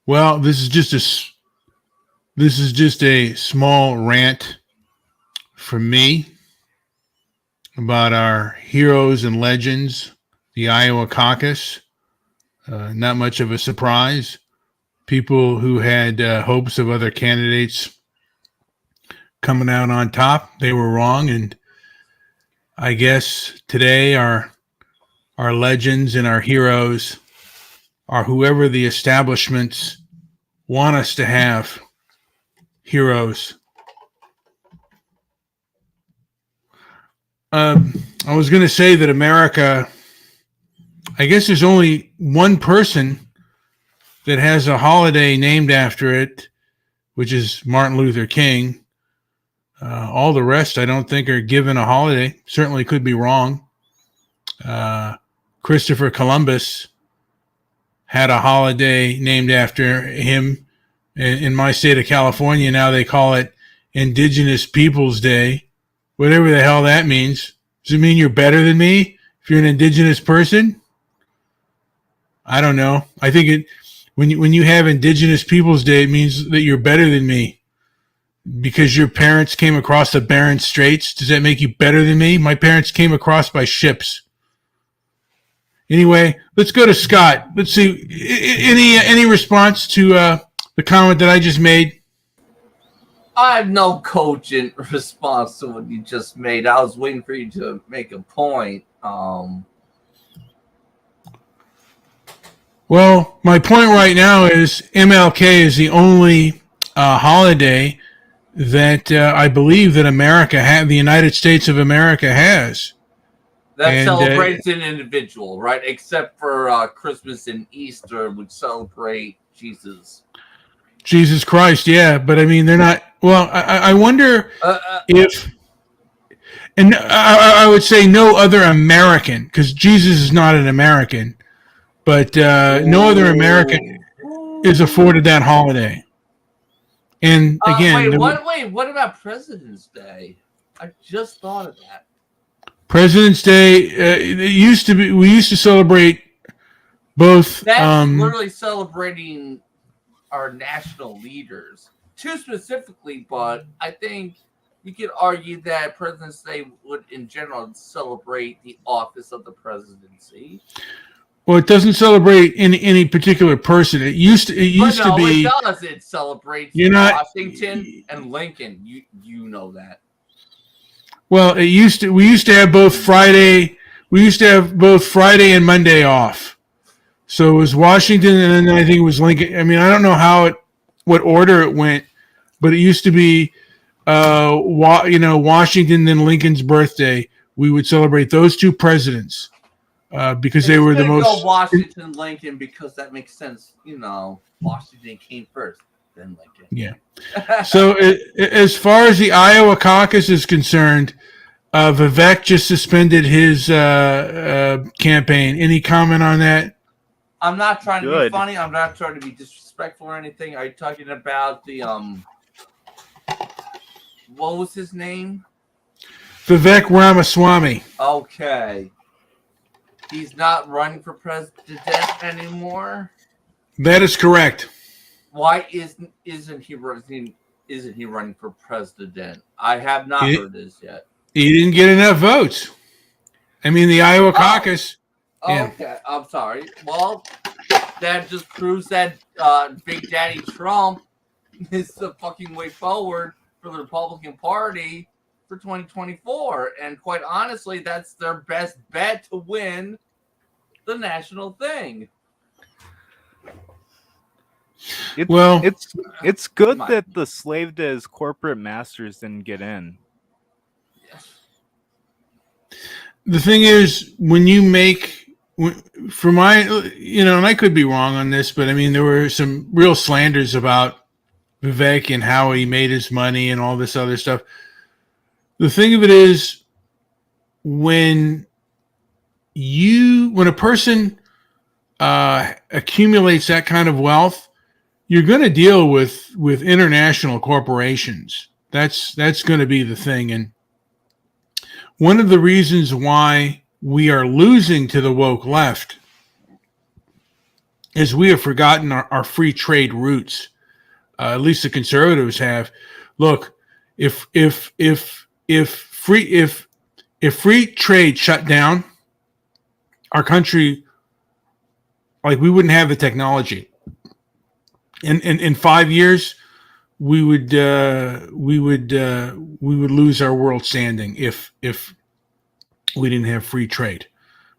Well, this is just a small rant from me about our heroes and legends, the Iowa caucus. Not much of a surprise. People who had hopes of other candidates coming out on top, they were wrong. And I guess today our legends and our heroes are whoever the establishments want us to have heroes. I was going to say that America, I guess there's only one person that has a holiday named after it, which is Martin Luther King. All the rest, I don't think, are given a holiday. Certainly could be wrong. Christopher Columbus had a holiday named after him. In my state of California, now they call it Indigenous Peoples Day, whatever the hell that means. Does it mean you're better than me if you're an indigenous person? I don't know. I think when you have Indigenous Peoples Day, it means that you're better than me because your parents came across the Bering Straits. Does that make you better than me? My parents came across by ships. Anyway, let's go to Scott. Let's see. Any response to the comment that I just made? I have no cogent response to what you just made. I was waiting for you to make a point. Well, my point right now is MLK is the only holiday that I believe that the United States of America has. That celebrates an individual, right? Except for Christmas and Easter, which celebrate Jesus. Jesus Christ, yeah. But I mean, they're not. Well, I wonder if, and I would say no other American, because Jesus is not an American, but no other American is afforded that holiday. And again, what about President's Day? I just thought of that. President's Day, it used to be. We used to celebrate both. That's literally celebrating our national leaders, too specifically. But I think you could argue that President's Day would, in general, celebrate the office of the presidency. Well, it doesn't celebrate any particular person. It used to be. It does. It celebrates Washington and Lincoln. You know that. Well, we used to have both Friday and Monday off. So it was Washington and then I think it was Lincoln. I mean, I don't know what order it went, but it used to be Washington then Lincoln's birthday. We would celebrate those two presidents because they were the most. Washington, Lincoln, because that makes sense. Washington came first, then Lincoln. Yeah. So as far as the Iowa caucus is concerned, Vivek just suspended his campaign. Any comment on that? I'm not trying to be funny. I'm not trying to be disrespectful or anything. Are you talking about the what was his name? Vivek Ramaswamy. Okay. He's not running for president anymore? That is correct. Why isn't he running for president? I have not heard this yet. He didn't get enough votes. I mean, the Iowa caucus. Yeah. Okay, I'm sorry. Well, that just proves that Big Daddy Trump is the fucking way forward for the Republican Party for 2024. And quite honestly, that's their best bet to win the national thing. It's good that the slave to his corporate masters didn't get in. The thing is, when you make, for my, and I could be wrong on this, but I mean, there were some real slanders about Vivek and how he made his money and all this other stuff. The thing of it is, when a person accumulates that kind of wealth, you're going to deal with international corporations. That's going to be the thing. And one of the reasons why we are losing to the woke left is we have forgotten our free trade roots. At least the conservatives have. Look, if free trade shut down, our country, like, we wouldn't have the technology. In 5 years, we would lose our world standing if we didn't have free trade.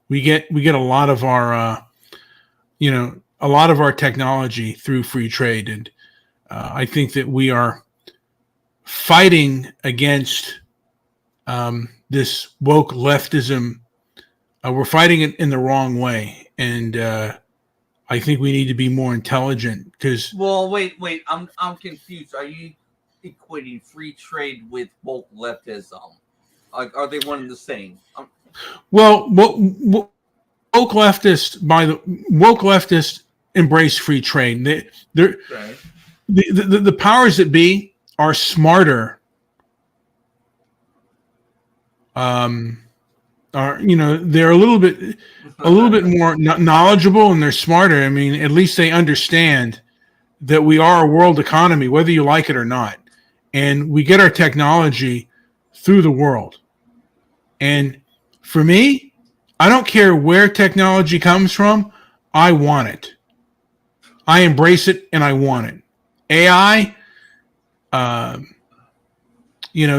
We get a lot of our a lot of our technology through free trade, and I think that we are fighting against this woke leftism. We're fighting it in the wrong way, and I think we need to be more intelligent. Because wait, I'm confused. Are you equating free trade with woke leftism? Are they one and the same? Well, woke leftists embrace free trade. The powers that be are smarter. They're a little bit more knowledgeable, and they're smarter. I mean, at least they understand that we are a world economy, whether you like it or not, and we get our technology through the world. And for me, I don't care where technology comes from. I want it. I embrace it, and I want it. AI, the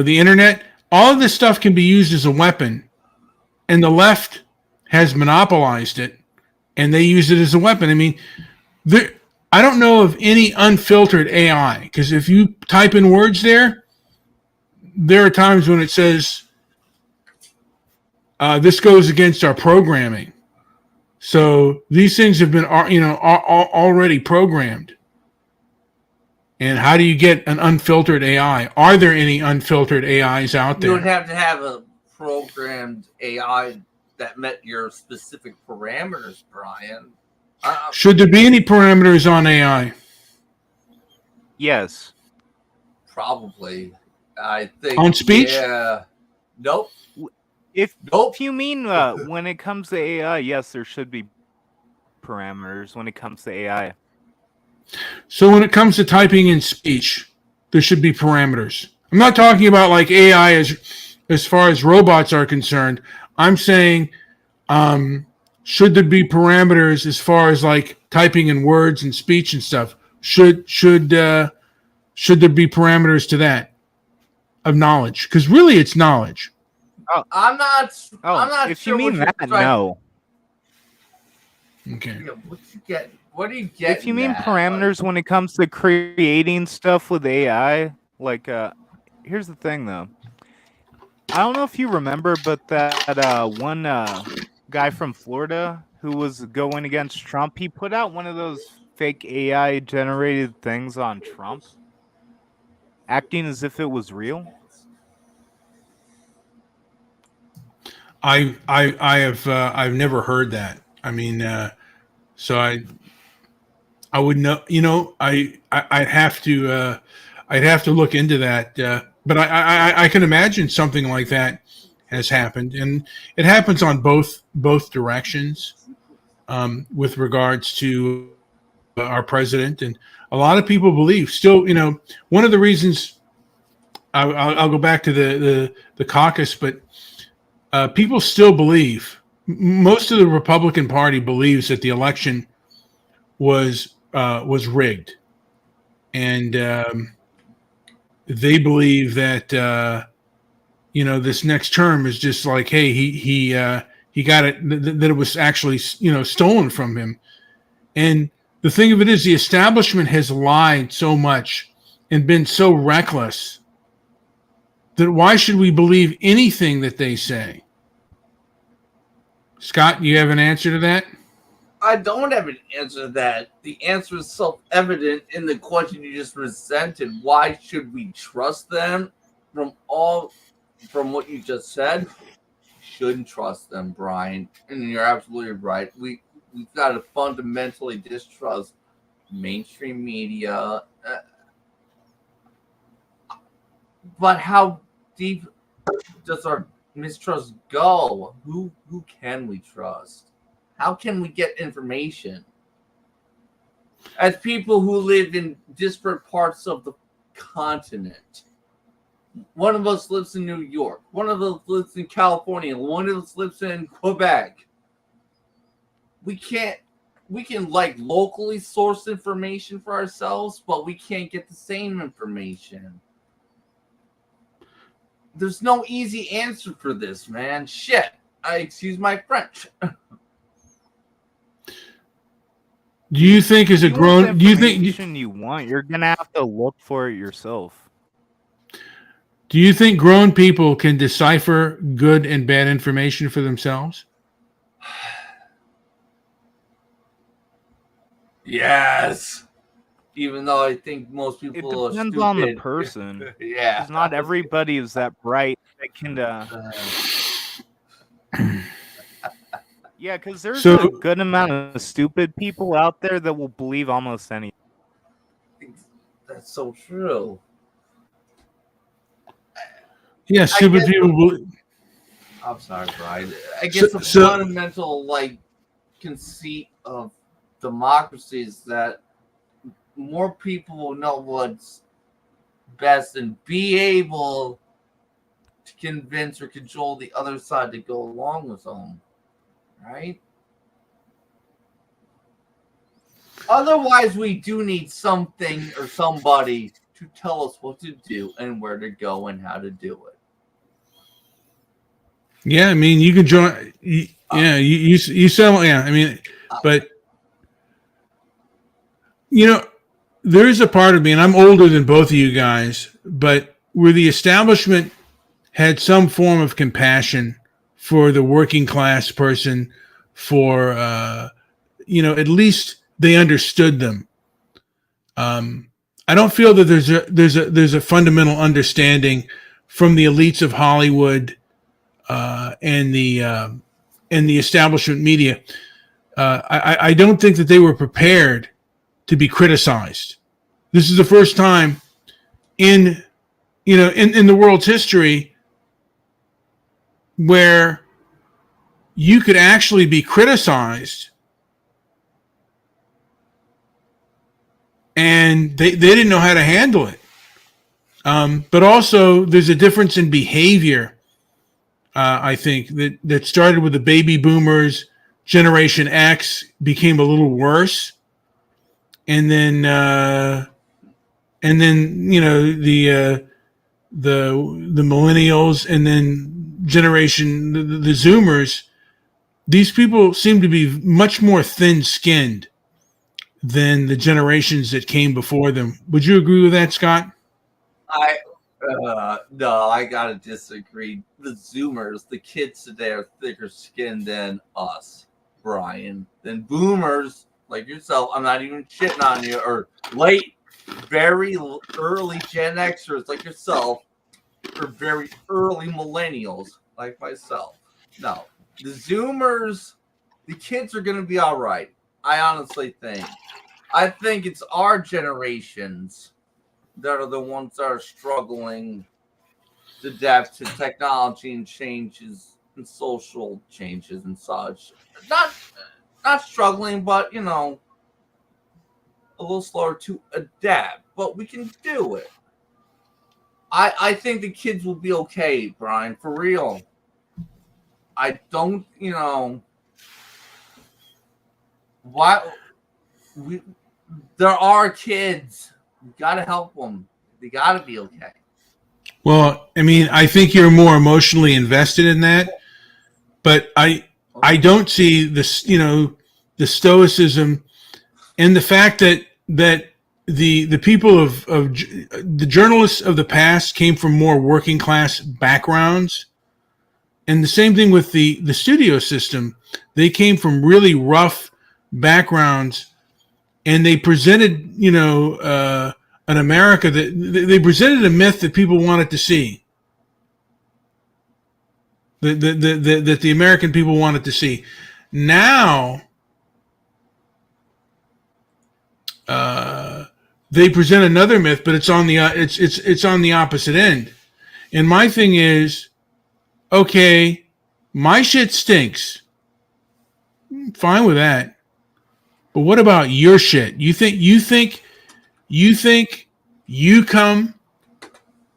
internet, all of this stuff can be used as a weapon, and the left has monopolized it, and they use it as a weapon. I mean, I don't know of any unfiltered AI, because if you type in words there are times when it says, this goes against our programming. So these things have been, already programmed. And how do you get an unfiltered AI? Are there any unfiltered AIs out there? You would have to have a programmed AI that met your specific parameters, Brian. Should there be any parameters on AI? Yes. Probably. I think. On speech? Yeah. Nope. If you mean when it comes to AI, yes, there should be parameters when it comes to AI. So when it comes to typing in speech, there should be parameters. I'm not talking about like AI as far as robots are concerned. I'm saying, should there be parameters as far as like typing in words and speech and stuff? Should there be parameters to that of knowledge? Because really, it's knowledge. I'm not if sure you mean what that, no. Okay. What do you get? If you mean parameters when it comes to creating stuff with AI, like here's the thing though. I don't know if you remember, but that one guy from Florida who was going against Trump, he put out one of those fake AI generated things on Trump, acting as if it was real. I've never heard that. I mean, so I would know. I'd have to look into that. But I can imagine something like that has happened, and it happens on both directions with regards to our president. And a lot of people believe still. One of the reasons I'll go back to the caucus, but people still believe. Most of the Republican Party believes that the election was rigged, and they believe that this next term is just like, hey, he got it, that it was actually stolen from him. And the thing of it is, the establishment has lied so much and been so reckless that why should we believe anything that they say? Scott, you have an answer to that? I don't have an answer to that. The answer is self-evident in the question you just presented. Why should we trust them? From what you just said, shouldn't trust them, Brian. And you're absolutely right. We've got to fundamentally distrust mainstream media. But how deep does our mistrust go? Who can we trust? How can we get information? as people who live in disparate parts of the continent. One of us lives in New York. One of us lives in California. One of us lives in Quebec. We can like locally source information for ourselves, but we can't get the same information. There's no easy answer for this, man. Shit. Excuse my French. Do you think as a grown? Do you think? Information you want, you're gonna have to look for it yourself. Do you think grown people can decipher good and bad information for themselves? Yes. Even though I think most people It depends are on the stupid. person. Yeah. 'Cause not everybody is that bright that can. Yeah, because there's So- a good amount of stupid people out there that will believe almost anything. That's so true. Yeah, stupid guess- people. I'm sorry, Brian. I guess the So- fundamental conceit of democracy is that more people will know what's best and be able to convince or cajole the other side to go along with them. Right? Otherwise, we do need something or somebody to tell us what to do and where to go and how to do it. Yeah, I mean, you can join. You sell. Yeah, I mean, but there is a part of me, and I'm older than both of you guys, but where the establishment had some form of compassion for the working class person, for at least they understood them. I don't feel that there's a fundamental understanding from the elites of Hollywood and the establishment media. I don't think that they were prepared to be criticized. This is the first time in the world's history where you could actually be criticized, and they didn't know how to handle it. But also, there's a difference in behavior. I think that started with the baby boomers. Generation X became a little worse, and then the millennials, and then generation the Zoomers. These people seem to be much more thin-skinned than the generations that came before them. Would you agree with that, Scott? No, I gotta disagree. The Zoomers, the kids today, are thicker skinned than us, Brian. Than boomers like yourself. I'm not even shitting on you, or very early Gen Xers like yourself, or very early millennials like myself. No, the Zoomers, the kids are gonna be all right. I honestly think. I think it's our generations that are the ones that are struggling to adapt to technology and changes and social changes and such. Not struggling, but a little slower to adapt. But we can do it. I think the kids will be okay, Brian, for real. I don't, there are kids. You gotta help them. They gotta be okay. Well, I mean, I think you're more emotionally invested in that, but I don't see this, the stoicism and the fact that the people of the journalists of the past came from more working class backgrounds, and the same thing with the studio system. They came from really rough backgrounds, and they presented, an America that they presented a myth that people wanted to see. That the American people wanted to see. Now, they present another myth, but it's on the it's on the opposite end. And my thing is, okay, my shit stinks. Fine with that. But what about your shit? You think you come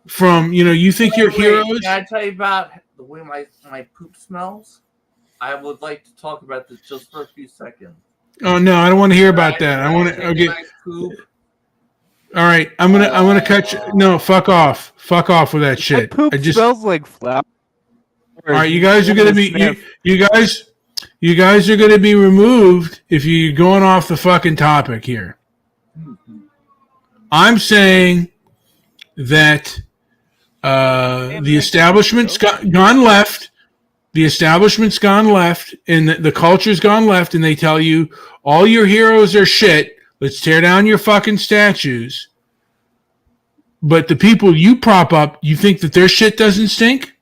from, you think you're heroes? Can I tell you about the way my poop smells? I would like to talk about this just for a few seconds. Oh no, I don't want to hear about that. I want to. Okay. Nice poop. All right, I'm gonna cut you. No, fuck off with that shit. My poop smells like flour. All right, you guys are gonna be you guys are gonna be removed if you're going off the fucking topic here. I'm saying that the establishment's gone left. The establishment's gone left, and the culture's gone left, and they tell you all your heroes are shit. Let's tear down your fucking statues. But the people you prop up, you think that their shit doesn't stink?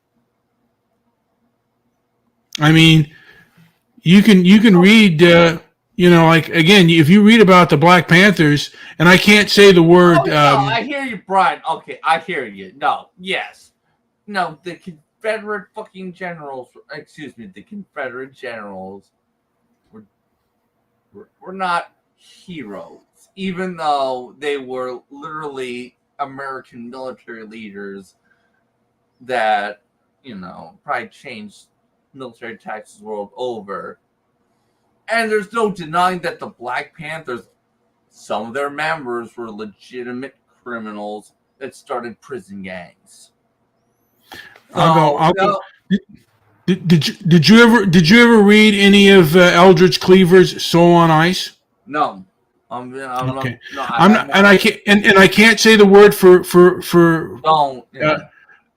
I mean, you can read, like, again, if you read about the Black Panthers, and I can't say the word. No, I hear you, Brian. Okay, I hear you. No, yes. No, the Confederate fucking generals, the Confederate generals were not heroes, even though they were literally American military leaders that, probably changed military tactics the world over. And there's no denying that the Black Panthers, some of their members were legitimate criminals that started prison gangs. I'll go. Did you ever read any of Eldridge Cleaver's Soul on Ice? No. Okay. I can't say the word for don't.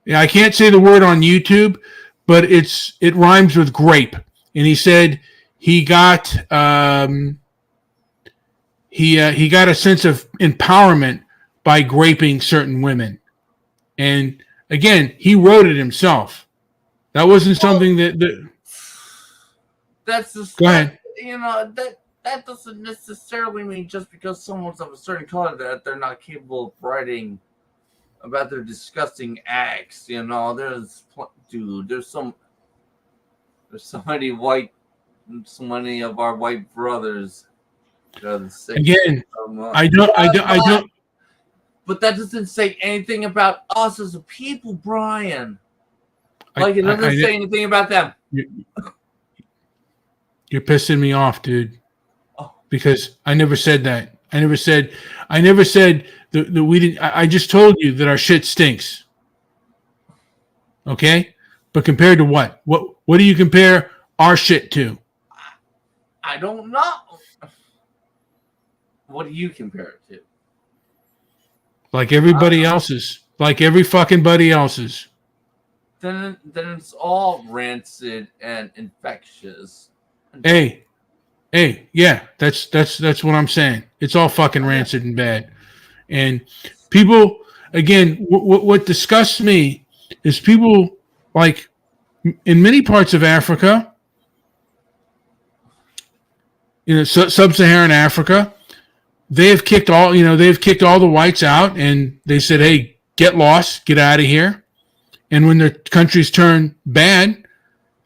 I can't say the word on YouTube, but it rhymes with grape. And he said he got he got a sense of empowerment by graping certain women. And again, he wrote it himself. That wasn't something that that's just, go ahead. That doesn't necessarily mean just because someone's of a certain color that they're not capable of writing about their disgusting acts. There's so many of our white brothers. Again, I don't. But that doesn't say anything about us as a people, Brian. It doesn't say anything about them. You're pissing me off, dude. Because I never said that. I never said that we didn't. I just told you that our shit stinks. Okay, but compared to what? What do you compare our shit to? I don't know. What do you compare it to? Like everybody else's. Like every fucking buddy else's. Then it's all rancid and infectious. Hey, yeah, that's what I'm saying. It's all fucking rancid and bad. And people, again, what disgusts me is people, like, in many parts of Africa, sub-Saharan Africa, they've kicked all the whites out, and they said, hey, get lost, get out of here. And when their countries turn bad,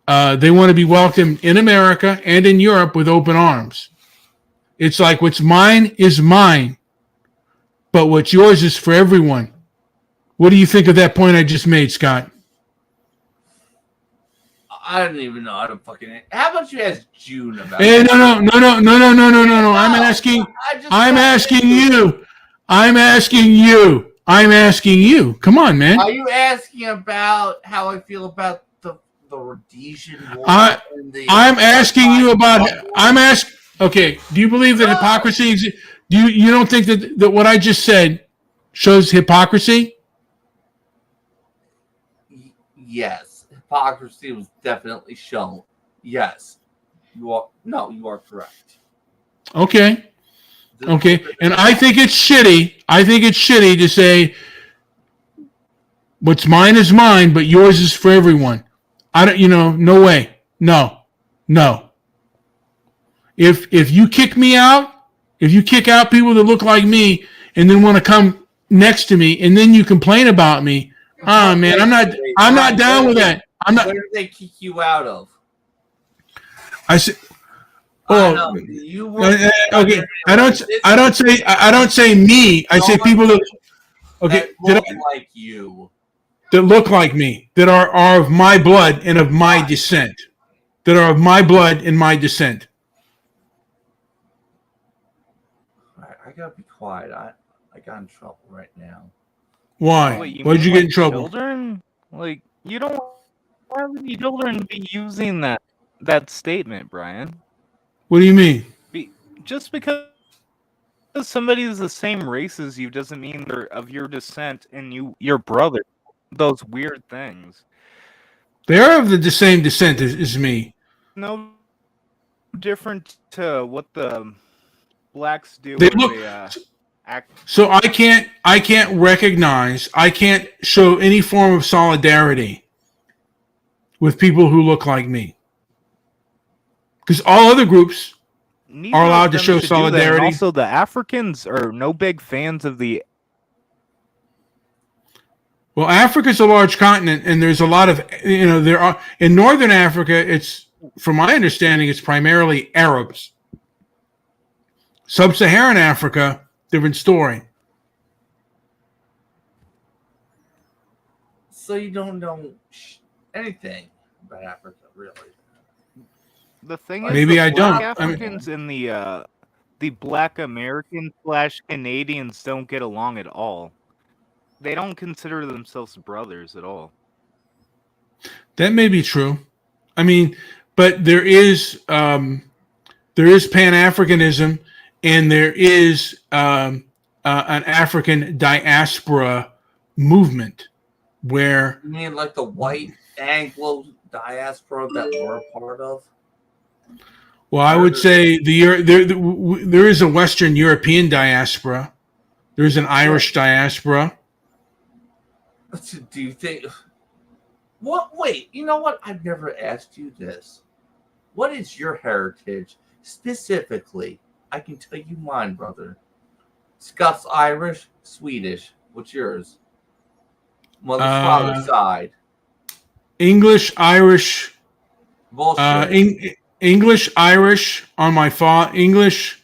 they want to be welcomed in America and in Europe with open arms. It's like what's mine is mine, but what's yours is for everyone. What do you think of that point I just made, Scott? I don't even know how to fucking. How about you ask June about? Hey, no. I'm asking you. Come on, man. Are you asking about how I feel about the Rhodesian War? I'm asking you about. Okay. Do you believe that hypocrisy? You don't think that what I just said shows hypocrisy? Yes, hypocrisy was definitely shown. Yes, you are correct. Okay. And I think it's shitty. To say what's mine is mine, but yours is for everyone. No way. No. If you kick me out, if you kick out people that look like me and then want to come next to me and then you complain about me, man, I'm not down with that. I'm not. Where did they kick you out of? I said, I Oh, know you were okay. I don't say me. I say people that okay that look that like you. look like me, that are of my blood and of my descent, that are of my blood and my descent. I gotta be quiet. I got in trouble right now. Why? Wait, you Why did mean you get like in trouble? children? Like you don't have any children be using that statement, Brian. What do you mean? Be, just because somebody is the same race as you doesn't mean they're of your descent and your brother. Those weird things. They are of the same descent as me. No different to what the blacks do, They where look they act. so I can't recognize. I can't show any form of solidarity with people who look like me because all other groups are Neither allowed of to them show should do that, and solidarity. also the Africans are no big fans of the. Well, Africa's a large continent, and there's a lot of there are in northern Africa. It's from my understanding, it's primarily Arabs. Sub-Saharan Africa, different story. So you don't know anything about Africa, really. The thing Like, is, Maybe the I black don't. I mean, Africans and the black Americans / Canadians don't get along at all. They don't consider themselves brothers at all. that may be true. I mean, but there is Pan Africanism, and there is an African diaspora movement where. you mean like the white Anglo diaspora that we're a part of? Well, I would say there is a Western European diaspora. There's an Irish diaspora. Do you think? What? Wait. You know what? I've never asked you this. What is your heritage specifically? I can tell you mine, brother. Scots, Irish, Swedish. What's yours? Mother's father's side. English, Irish, Bullshit. English, Irish on my English,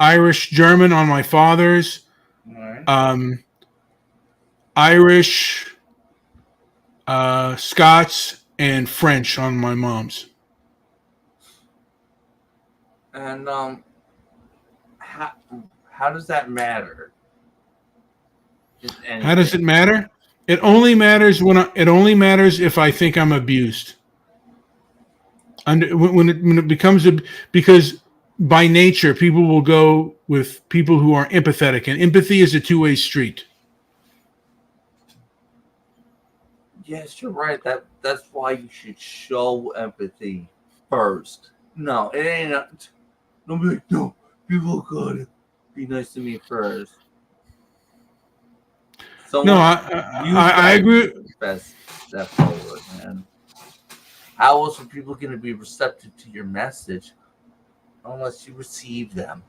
Irish, German on my father's. All right. Irish, Scots, and French on my mom's. And how does that matter? How does it matter? It only matters it only matters if I think I'm abused. When it becomes because by nature people will go with people who are empathetic, and empathy is a two-way street. Yes, you're right. That's why you should show empathy first. No, it ain't. Don't be like, no, people gotta be nice to me first. No, I agree. Best step forward, man. How else are people going to be receptive to your message unless you receive them?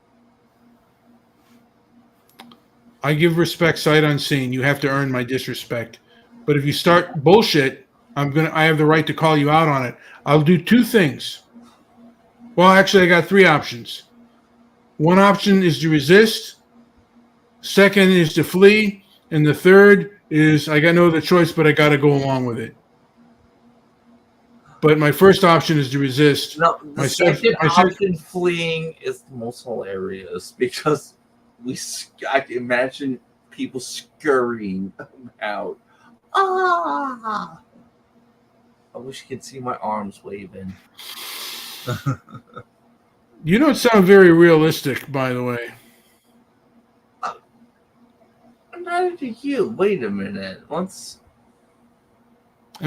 I give respect sight unseen. You have to earn my disrespect. But if you start bullshit, I have the right to call you out on it. I'll do two things. Well, actually, I got three options. One option is to resist. Second is to flee. And the third is I got no other choice, but I got to go along with it. But my first option is to resist. No, the second option, fleeing, is the most hilarious because I can imagine people scurrying out. Ah! I wish you could see my arms waving. You don't sound very realistic, by the way. Neither do you. Wait a minute. I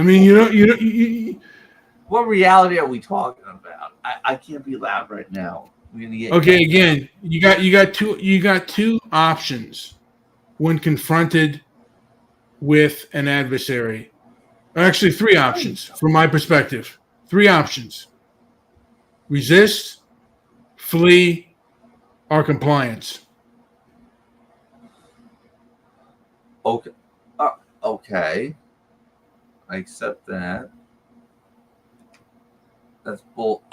mean, you what reality are we talking about? I can't be loud right now. Okay, again, you got two options when confronted with an adversary. Actually, three options from my perspective. Three options: resist, flee, or compliance. Okay. Okay. I accept that. That's bull.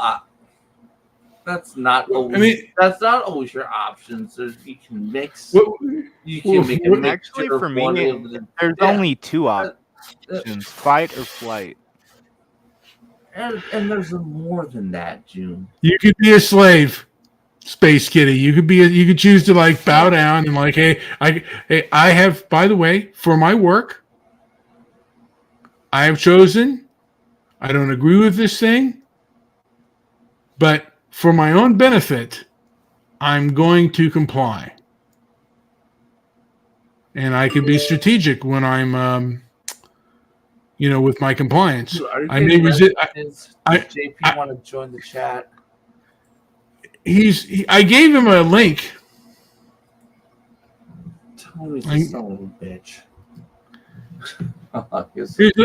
That's not always. I mean, that's not always your options. You can mix. what, You can make a mixture Actually, for of one me, of the. there's Yeah, only two options: fight or flight. and there's more than that, June. you could be a slave, Space Kitty. You could choose to like bow down and like, hey, I have. By the way, for my work, I have chosen. I don't agree with this thing, but for my own benefit, I'm going to comply. And I can be strategic when I'm, with my compliance. Dude, are you I may getting resist. messages? I, Does JP I, want to join the chat? I gave him a link. Tony's a son of a bitch.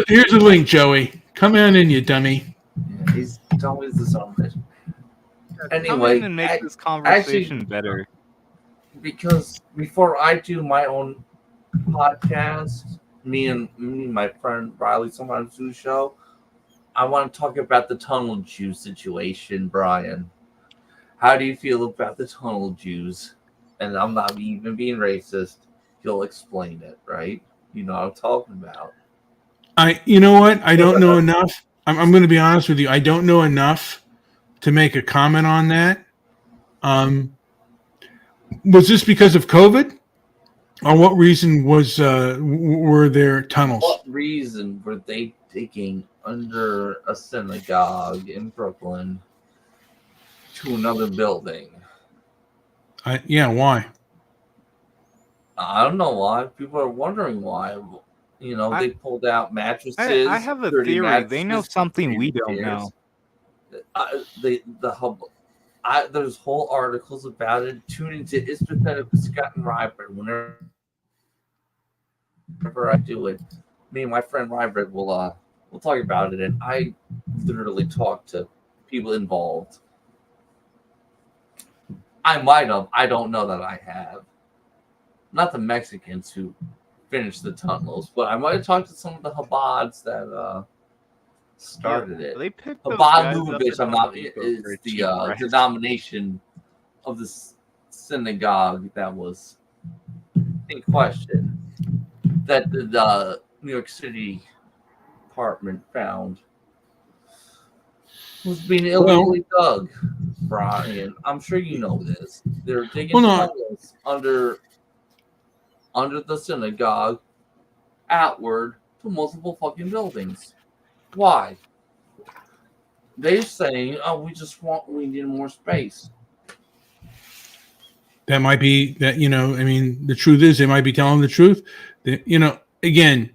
Here's a link, Joey. Come on in, you dummy. Yeah, he's Tony's the son of a bitch. Come Anyway, in and make this conversation better. Because before I do my own podcast, me and my friend Riley sometimes do the show. I want to talk about the tunnel Jew situation, Brian. How do you feel about the tunnel Jews? And I'm not even being racist. You'll explain it, right? You know what I'm talking about. You know what? I don't know enough. I'm going to be honest with you. I don't know enough to make a comment on that. Was this because of COVID? Or what reason were there tunnels? What reason were they digging under a synagogue in Brooklyn to another building? Why? I don't know why. People are wondering why. They pulled out mattresses. I have a theory. They know something we don't know. There's whole articles about it. Tune into It's Pathetic with Scott and Ryberg. Whenever I do it, me and my friend Ryberg will talk about it, and I literally talk to people involved. I might have. I don't know that I have. Not the Mexicans who finished the tunnels, but I might have talked to some of the Chabads that started it. They picked Chabad Lubavitch, is the denomination of the synagogue that was in question that the New York City Department found was being illegally dug. Brian, I'm sure you know this. They're digging tunnels under the synagogue outward to multiple fucking buildings. Why? They're saying, we need more space. That might be that, the truth is they might be telling the truth. Again,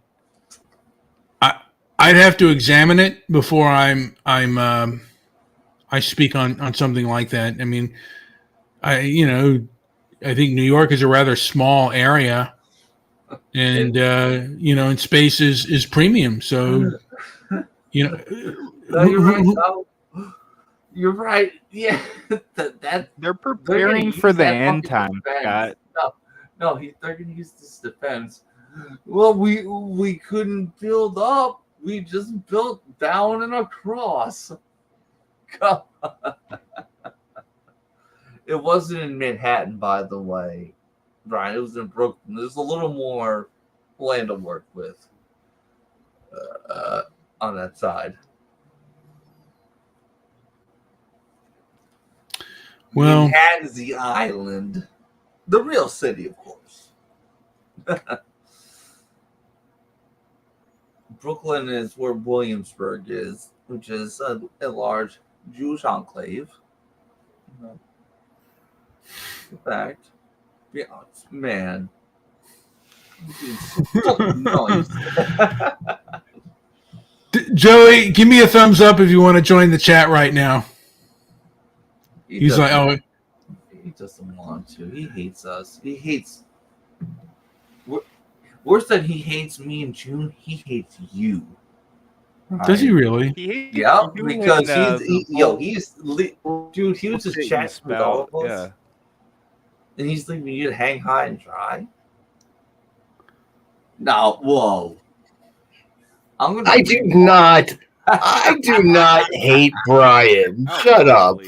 I'd have to examine it before I speak on something like that. I mean, I think New York is a rather small area, and and space is premium. So, No, you're right. You're right. Yeah, they're preparing for the end time, Scott. No, they're going to use this defense. Well, we couldn't build up. We just built down and across. God. It wasn't in Manhattan, by the way, Brian. It was in Brooklyn. There's a little more land to work with on that side. Well, Manhattan's the island, the real city, of course. Brooklyn is where Williamsburg is, which is a large Jewish enclave. In fact, be honest, man. Joey, give me a thumbs up if you want to join the chat right now. He's like, oh, he doesn't want to. He hates us. He hates. Worse than he hates me in June, he hates you. Does he really? Yeah, because dude, he was just chatting with all of us. Yeah. And he's leaving you to hang high and dry. No, whoa. I do not hate Brian. Shut up.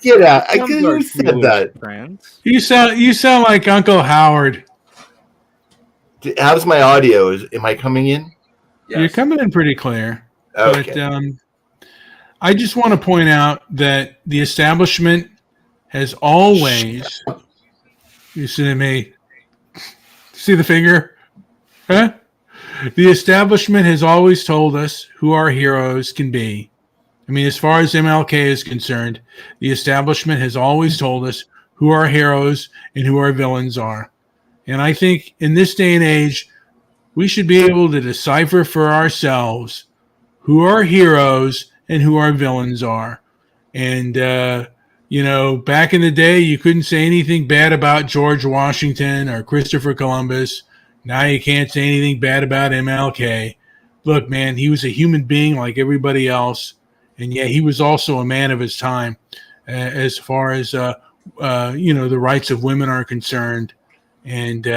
Get out! Ones are Who said Jewish that? friends. You sound like Uncle Howard. How's my audio? Am I coming in? Yes. You're coming in pretty clear. Okay. But I just want to point out that the establishment has always. You see me? See the finger? Huh? The establishment has always told us who our heroes can be. I mean, as far as MLK is concerned, the establishment has always told us who our heroes and who our villains are. And I think in this day and age, we should be able to decipher for ourselves who our heroes and who our villains are. And, back in the day, you couldn't say anything bad about George Washington or Christopher Columbus. Now you can't say anything bad about MLK. Look, man, he was a human being like everybody else. And yeah, he was also a man of his time as far as, the rights of women are concerned and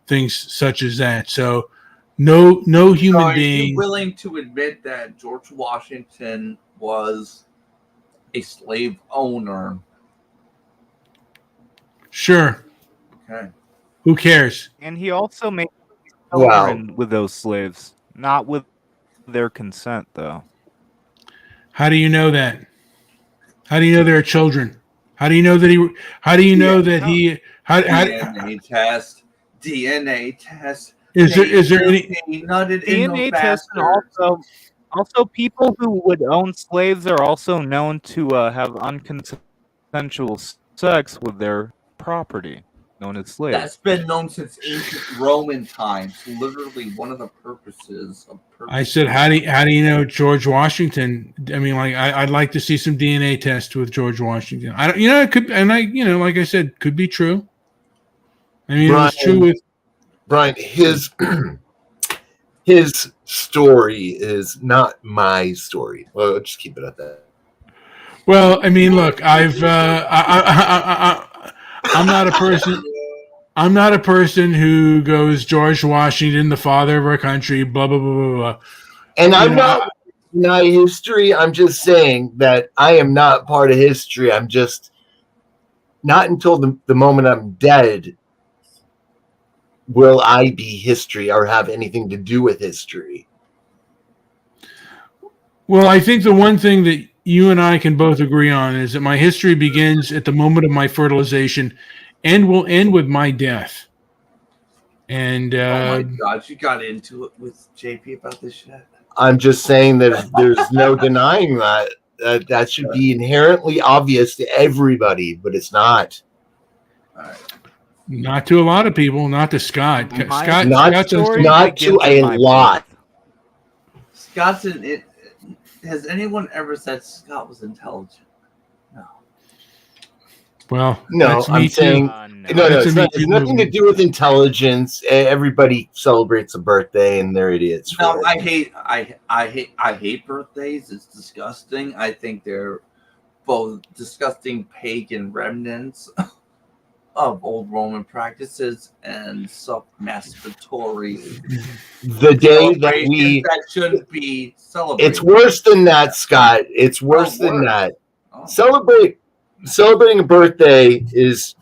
things such as that. So no human Are being. you willing to admit that George Washington was a slave owner? Sure. Okay. Who cares? And he also made Wow. children with those slaves, not with their consent, though. How do you know that? How do you know there are children? How do you know that he? How do you know that he? DNA test. DNA test. Is there any? Nutted in DNA the tests and bastard. also people who would own slaves are also known to have unconsensual sex with their property, known as slaves. That's been known since ancient Roman times. Literally, one of the purposes of. I said, how do you know George Washington? I mean, like I'd like to see some DNA tests with George Washington. I don't, it could, and like I said, could be true. I mean, Brian, it was true with Brian. His story is not my story. Well, I'll just keep it at that. Well, I mean, look, I'm not a person. I'm not a person who goes George Washington, the father of our country, blah blah blah blah blah. And I'm not history. I'm just saying that I am not part of history. I'm just not until the moment I'm dead will I be history or have anything to do with history. Well, I think the one thing that you and I can both agree on is that my history begins at the moment of my fertilization and will end with my death. And oh my God, you got into it with JP about this shit. I'm just saying that there's no denying that. That should be inherently obvious to everybody, but it's not. All right. Not to a lot of people, not to Scott. Scott, Not to a lot. Scott's in it. Has anyone ever said Scott was intelligent? No. Well, no, I'm saying no. It's nothing to do with intelligence. Everybody celebrates a birthday, and they're idiots. No, I hate birthdays. It's disgusting. I think they're both disgusting pagan remnants of old Roman practices and self-masturbatory. The day that shouldn't be celebrated. It's worse than that, Scott. It's worse than that. Oh. Celebrating a birthday is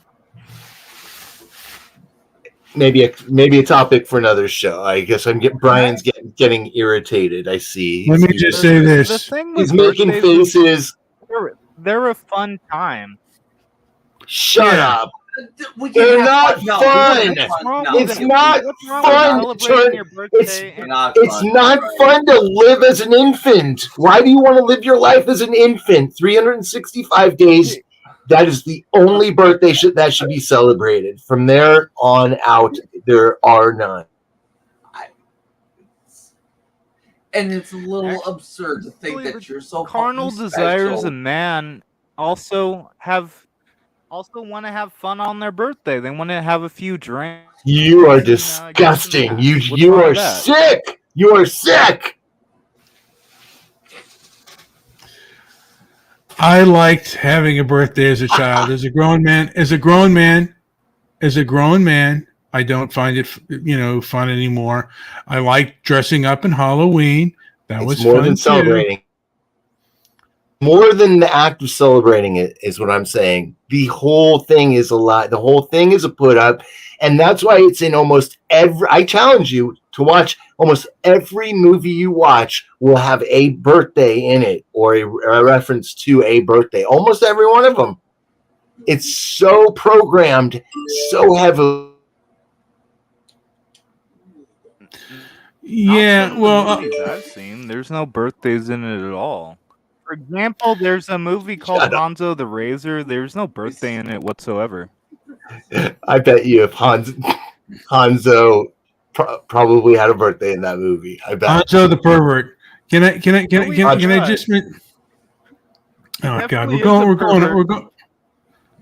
maybe a topic for another show. I guess Brian's getting irritated. I see. Let me just say this. The thing He's making faces. They're a fun time. Shut up. They're not fun. It's not fun. It's not fun to live as an infant. Why do you want to live your life as an infant? 365 days. That is the only birthday that should be celebrated. From there on out, there are none. And it's a little absurd to think that you're so carnal desires a man also want to have fun on their birthday. They want to have a few drinks. You are disgusting. You are sick. You are sick. I liked having a birthday as a child. As a grown man, I don't find it, fun anymore. I like dressing up in Halloween. That was more fun than celebrating. more than the act of celebrating it is what I'm saying. The whole thing is a lie. The whole thing is a put up. And that's why it's in almost every, I challenge you to watch almost every movie you watch will have a birthday in it or a reference to a birthday. Almost every one of them. It's so programmed, so heavily. Yeah, well, movies I've seen, there's no birthdays in it at all. For example, there's a movie called Hanzo the Razor. There's no birthday in it whatsoever. I bet you if Hanzo probably had a birthday in that movie. I bet. Hanzo the pervert. Can I just? Oh God,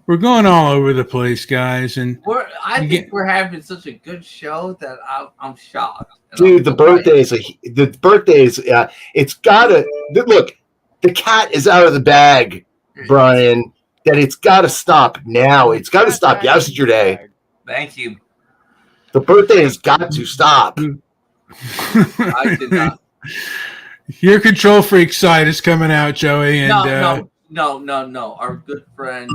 we're going all over the place, guys, and I think we're having such a good show that I'm shocked. Dude, the birthdays. It's gotta look. The cat is out of the bag, Brian. That it's got to stop now. It's got to stop yesterday. Thank you. The birthday has got to stop. I did not. Your control freak side is coming out, Joey. And No. Our good friend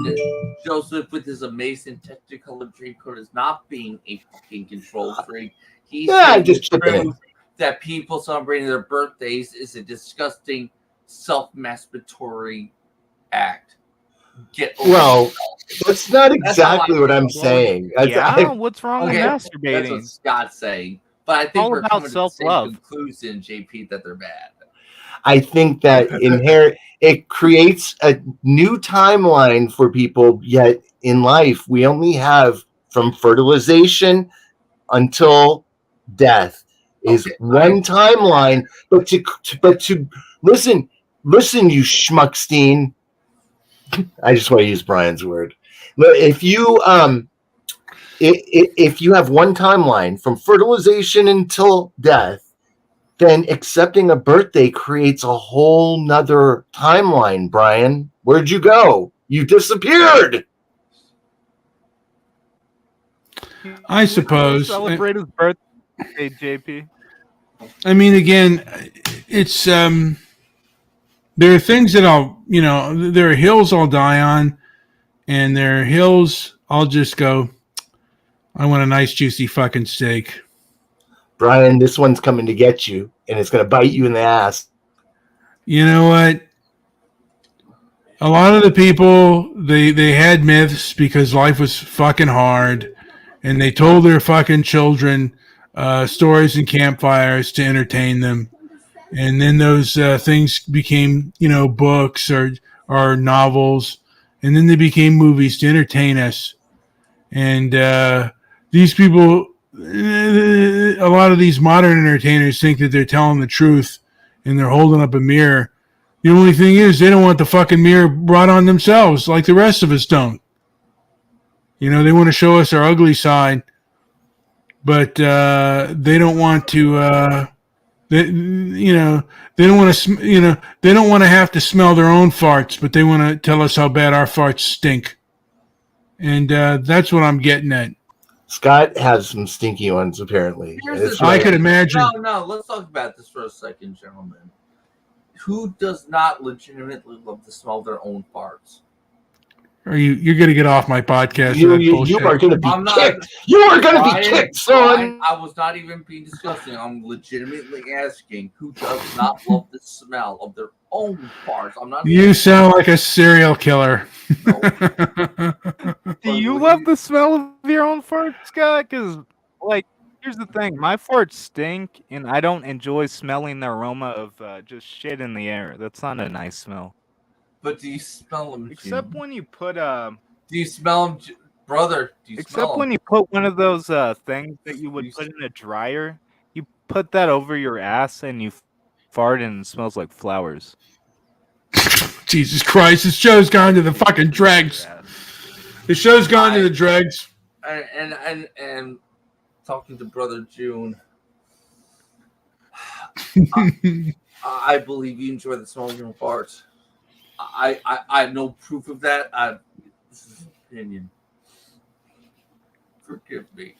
Joseph, with his amazing Technicolor Dreamcoat, is not being a fucking control freak. He's just true that people celebrating their birthdays is a disgusting self-masturbatory act. Well, that's not exactly what I'm saying. What's wrong with masturbating? That's what Scott's saying. But I think all we're about coming self-love. to the same conclusion, JP, that they're bad. I think that it creates a new timeline for people. Yet in life, we only have from fertilization until death is one timeline. But to listen, you schmuckstein. I just want to use Brian's word. If you if you have one timeline from fertilization until death, then accepting a birthday creates a whole nother timeline, Brian. Where'd you go? You disappeared. I suppose. Celebrate his birthday, JP. I mean, again, it's there are things that there are hills I'll die on, and there are hills I'll just go, I want a nice juicy fucking steak. Brian, this one's coming to get you, and it's going to bite you in the ass. You know what? A lot of the people, they had myths because life was fucking hard, and they told their fucking children stories and campfires to entertain them. And then those things became, books or novels, and then they became movies to entertain us. And these people, a lot of these modern entertainers think that they're telling the truth, and they're holding up a mirror. The only thing is, they don't want the fucking mirror brought on themselves like the rest of us don't. They want to show us our ugly side, but they don't want to. They don't want to. They don't want to have to smell their own farts, but they want to tell us how bad our farts stink. And that's what I'm getting at. Scott has some stinky ones, apparently. I could imagine. No. Let's talk about this for a second, gentlemen. Who does not legitimately love to smell their own farts? You're going to get off my podcast? You are going to be kicked. You are going to be kicked, son. I was not even being disgusting. I'm legitimately asking who does not love the smell of their own farts. I'm not. You sound like a serial killer. No. Do you love the smell of your own farts, Scott? Because, here's the thing. My farts stink, and I don't enjoy smelling the aroma of just shit in the air. That's not a nice smell. But do you smell them? Except when you put Do you smell them, brother? Do you Except when you put one of those things that you would put in a dryer. You put that over your ass and you fart, and it smells like flowers. Jesus Christ! This show's gone to the fucking dregs. The show's gone to the dregs. And talking to Brother June, I believe you enjoy the smell of your own farts. I have no proof of that. This is an opinion. Forgive me.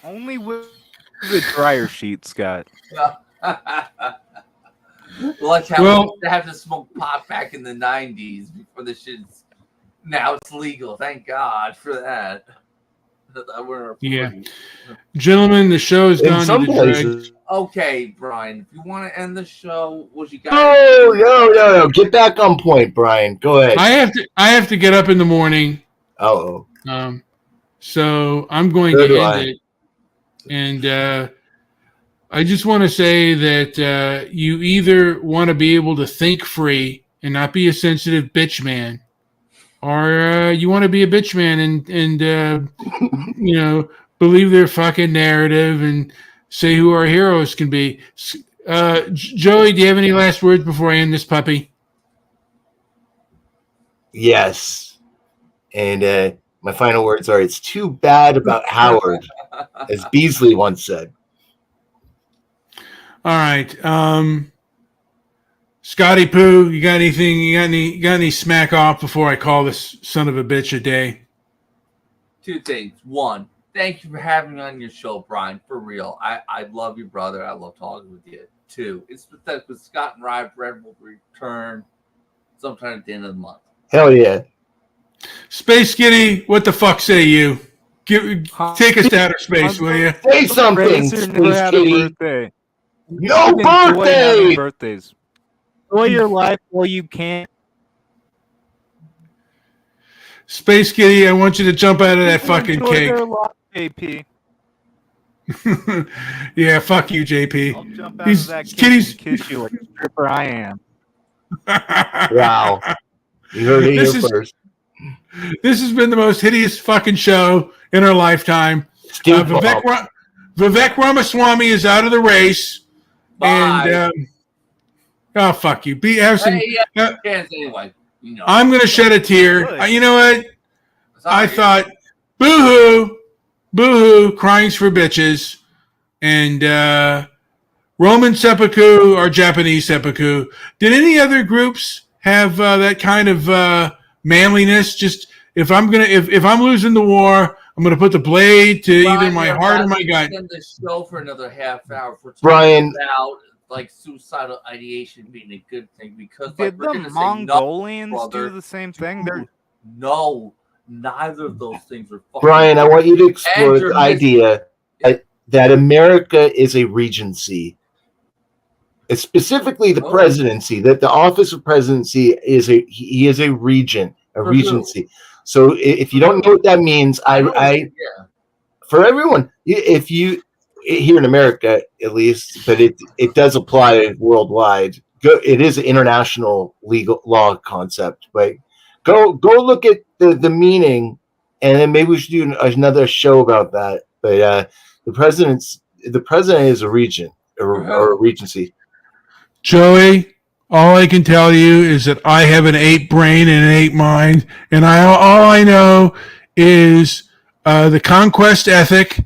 Only with the dryer sheet, Scott. Like how we used to have to smoke pot back in the 90s before the shit's... Now it's legal. Thank God for that. Yeah. Gentlemen, the show has gone to the dregs. Okay, Brian, if you want to end the show, what you got? No. Get back on point, Brian. Go ahead. I have to get up in the morning. Uh-oh. So I'm going to end it. And I just want to say that you either want to be able to think free and not be a sensitive bitch man, or you want to be a bitch man and believe their fucking narrative and say who our heroes can be. Joey, do you have any last words before I end this puppy? Yes. And my final words are, it's too bad about Howard, as Beasley once said. All right. Scotty Poo, you got anything? You got any smack off before I call this son of a bitch a day? Two things. One, thank you for having me on your show, Brian. For real. I love you, brother. I love talking with you. Two, it's pathetic with Scott and Ryan Bread will return sometime at the end of the month. Hell yeah. Space Kitty, what the fuck say you? Take us to outer space, will you? Say something, Space Kitty. No birthdays. Enjoy your life while you can. Space Kitty, I want you to jump out of that fucking cake. JP. Yeah, fuck you, JP. I'll jump out of that cake and kiss you like a stripper I am. Wow. You heard it here first. This has been the most hideous fucking show in our lifetime. Vivek Ramaswamy is out of the race. Bye. And fuck you. Anyway, I'm going to shed a tear. You know what? I thought, boo-hoo, crying's for bitches. And Roman seppuku or Japanese seppuku. Did any other groups have that kind of manliness? Just if I'm losing the war, I'm gonna put the blade to either my heart or my gut. End the show for another half hour for Brian about like suicidal ideation being a good thing because did the Mongolians do the same thing? No, neither of those things are fucking. Brian, I want you to explore the idea that America is a regency. It's specifically the presidency, that the office of presidency is a regency. So if you don't know what that means, for everyone, if you here in America at least, but it does apply worldwide. It is an international legal law concept, but go look at the meaning, and then maybe we should do another show about that. But the president is a regent or a regency. Joey, all I can tell you is that I have an 8 brain and an 8 mind, and all I know is the conquest ethic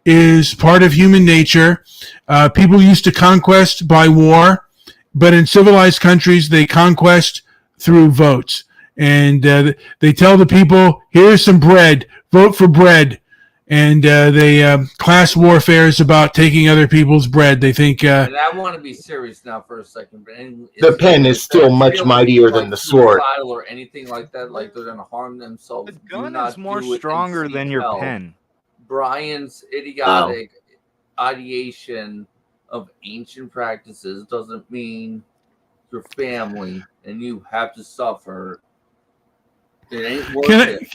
is part of human nature. People used to conquest by war, but in civilized countries, they conquest through votes. And they tell the people, here's some bread, vote for bread. And class warfare is about taking other people's bread. They think. And I want to be serious now for a second. But the pen is still much mightier than the sword. Or anything like that, like they're going to harm themselves. The gun is more stronger than your pen. Brian's idiotic ideation of ancient practices doesn't mean your family and you have to suffer. It ain't worth it.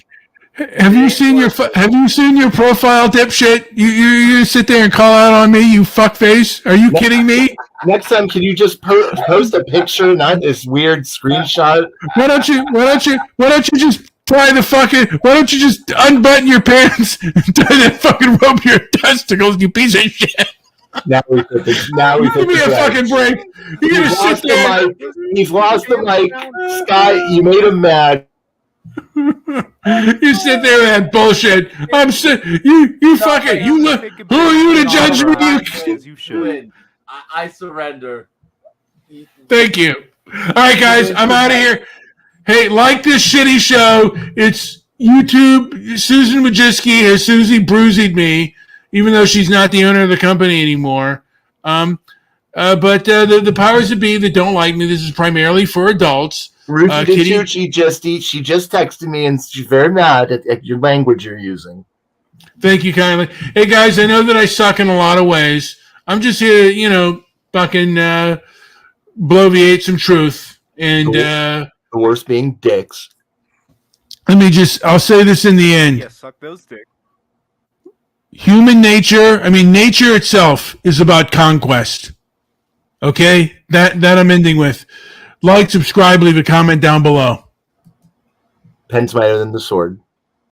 Have you seen your profile, dipshit? You sit there and call out on me, you fuckface? Are you kidding me? Next time, can you just post a picture, not this weird screenshot? Why don't you just try the fucking? Why don't you just unbutton your pants and try to fucking rub your testicles, you piece of shit? Now we give me a fucking break. You're gonna sit there. He's lost the mic. Scott, you made him mad. You sit there with that bullshit. You fucking you look. Who are you to judge me? You should. I surrender. Thank you. All right, guys, I'm out of here. Hey, like this shitty show. It's YouTube. Susan Wojcicki has Susie bruisied me, even though she's not the owner of the company anymore. But the powers that be that don't like me, this is primarily for adults. Ruthie did too. She just texted me and she's very mad at your language you're using. Thank you kindly. Hey guys, I know that I suck in a lot of ways. I'm just here, fucking bloviate some truth. And the worst being dicks. I'll say this in the end. Yeah, suck those dicks. Human nature, nature itself is about conquest. Okay? That I'm ending with. Like, subscribe, leave a comment down below. Pen's mightier than the sword.